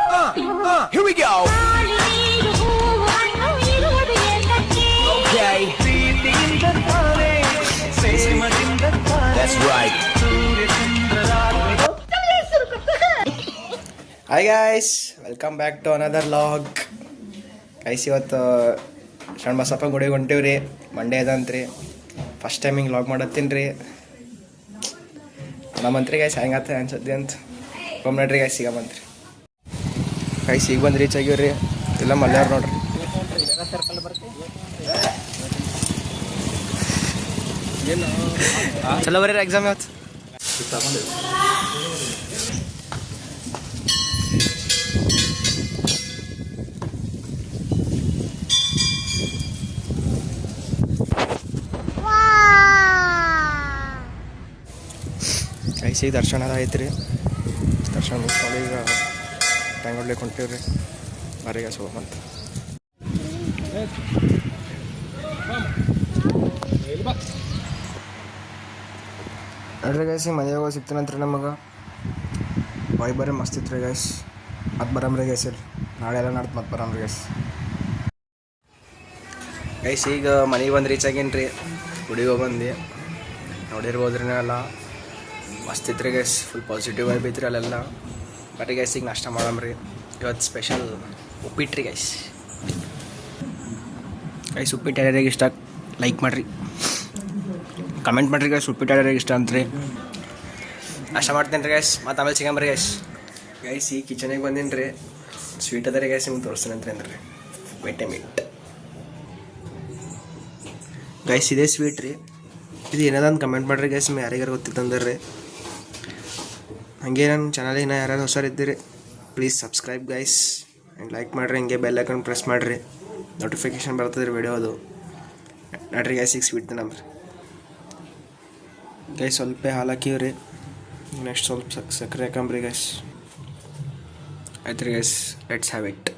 Here we go. Okay. That's right. Hi guys, welcome back to another vlog. Guys, ಇವತ್ತು ಶರಣ ಬಸಪ್ಪ ಗುಡಿಗೆ ಹೊಂಟೀವಿ ರೀ. Monday ಅದಂತ್ರಿ, ಫಸ್ಟ್ ಟೈಮ್ ಹಿಂಗೆ ಲಾಗ್ ಮಾಡತ್ತೀನಿ ರೀ. ನಮ್ಮಂತ್ರಿ ಗೈಸ್ ಹೆಂಗತ್ತ ಅನ್ಸದ್ದೆ ಅಂತ ಒಮ್ಮೆ ಗೈಸ್ ಸಿಗಮಂತ್ರಿ. ಗೈಸ್ ಈಗ ಬಂದು ರೀಚ್ ಆಗ್ಯವ್ರಿ. ಇಲ್ಲ ಮಲ್ಯಾರ ನೋಡ್ರಿ. ಚಲೋ ಬರ್ರಿ ಎಕ್ಸಾಮ್ ಇವತ್ತು. ಗೈಸ್ ಈಗ ದರ್ಶನ ಐತೆ ರೀ. ದರ್ಶನ ಮುಗಿಸ್ಕೊಂಡು ಈಗ ಟ್ಯಾಂಗೋಡ್ಲಿಕ್ಕೆ ಹೊಂಟೀವಿ ರೀ. ಬರೀ ಗೈಸ್ ಹೋಗಂತ. ನೋಡ್ರಿ ಗೈಸ್, ಈಗ ಮನೆಯಾಗ ಸಿಗ್ತಾನಂತ್ರಿ ನಮಗೆ. ಬಾಯ್ ಬರೀ ಮಸ್ತ್ ಇತ್ತು ರೀ ಗೈಸ್. ಮತ್ತೆ ಬರಮ್ರಿ ಗೈಸ್. ಇಲ್ಲಿ ನಾಳೆ ಎಲ್ಲ ನಾಡ್ದು ಮತ್ತೆ ಬರಮ್ರಿ ಗೈಸ್. ಗೈಸ್ ಈಗ ಮನೆಗೆ ಬಂದು ರೀಚ್ ಆಗೀನಿ ರೀ. ಗುಡಿಗೆ ಹೋಗಿ ಬಂದು ನೋಡಿರ್ಬೋದ್ರಿ ನೀವೆಲ್ಲ. ಮಸ್ತ್ ಇತ್ತು ರೀ ಗೈಸ್. ಫುಲ್ ಪಾಸಿಟಿವ್ ವೈಬ್ ಐತ್ರಿ ಅಲ್ಲೆಲ್ಲ. ಬರೀ ಗೈಸ್ ಈಗ ನಾಷ್ಟ ಮಾಡಮ್ರಿ. ಇವತ್ತು ಸ್ಪೆಷಲ್ ಉಪ್ಪಿಟ್ಟು ರೀ ಗೈಸ್. ಗೈಸ್ ಉಪ್ಪಿಟ್ಟು ಯಾರ್ಯಾರಿಗೆ ಇಷ್ಟ ಲೈಕ್ ಮಾಡಿರಿ, ಕಮೆಂಟ್ ಮಾಡಿರಿ ಗೈಸ್. ಉಪ್ಪಿಟ್ಟು ಯಾರ್ಯಾರಿಗೆ ಇಷ್ಟ ಅಂತ್ರಿ. ನಾಷ್ಟ ಮಾಡ್ತೇನೆ ರೀ ಗೈಸ್. ಮತ್ತು ಆಮೇಲೆ ಸಿಗಂಬ್ರಿ ಗೈಸ್. ಗೈಸ್ ಈ ಕಿಚನಿಗೆ ಬಂದೀನಿ ರೀ. ಸ್ವೀಟ್ ಅದ ರೀ ಗೈಸ್, ನಿಮ್ಗೆ ತೋರಿಸ್ತೀನಿ ಅಂತ ಅಂದ್ರಿ. Wait a minute guys. ಇದೇ ಸ್ವೀಟ್ ರೀ. ಇದು ಏನದ ಅಂತ ಕಮೆಂಟ್ ಮಾಡಿರಿ ಗೈಸ್. ಯಾರಿಗಾರು ಗೊತ್ತಿತ್ತಂದ್ರೆ ರೀ. ಹಾಗೆ ನನ್ನ ಚಾನಲಿಗೆ ನಾ ಯಾರು ಹೊಸರಿದ್ದೀರಿ, please subscribe guys and like ಮಾಡಿರಿ. ಹಿಂಗೆ ಬೆಲ್ ಐಕನ್ ಪ್ರೆಸ್ ಮಾಡಿರಿ, ನೋಟಿಫಿಕೇಶನ್ ಬರ್ತದೆ ರೀ ವಿಡಿಯೋದು. ನೋಡ್ರಿ ಗೈಸ್ ಈಗ ಸ್ವೀಟ್ ತಿನ್ನಮ್ರಿ. ಗೈಸ್ ಸ್ವಲ್ಪ ಹಾಲು ಹಾಕಿವ್ರಿ. ನೆಕ್ಸ್ಟ್ ಸ್ವಲ್ಪ ಸಕ್ಕರೆ ಹಾಕಂಬ್ರಿ ಗೈಸ್. ಆಯ್ತು ರೀ guys, let's have it.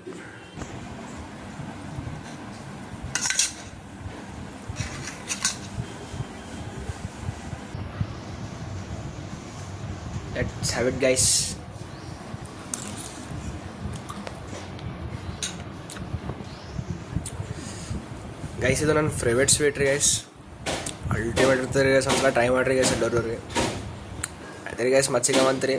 Let's have it guys. Guys ಇದು ನನ್ನ ಫೇವ್ರೇಟ್ ಸ್ವೀಟ್ ರೀ ಗೈಸ್. ಅಲ್ಟಿಮೇಟ್ ಇರ್ತದೆ ರೀ ಗೈಸ್. ಒಂದ್ಸಲ ಟ್ರೈ ಮಾಡಿರಿ ಗೈಸ್ ಎಲ್ಲರೂ ರೀ. ಅದೇ ಗೈಸ್ ಮತ್ತೆ ಸಿಗಮಂತ್ರಿ.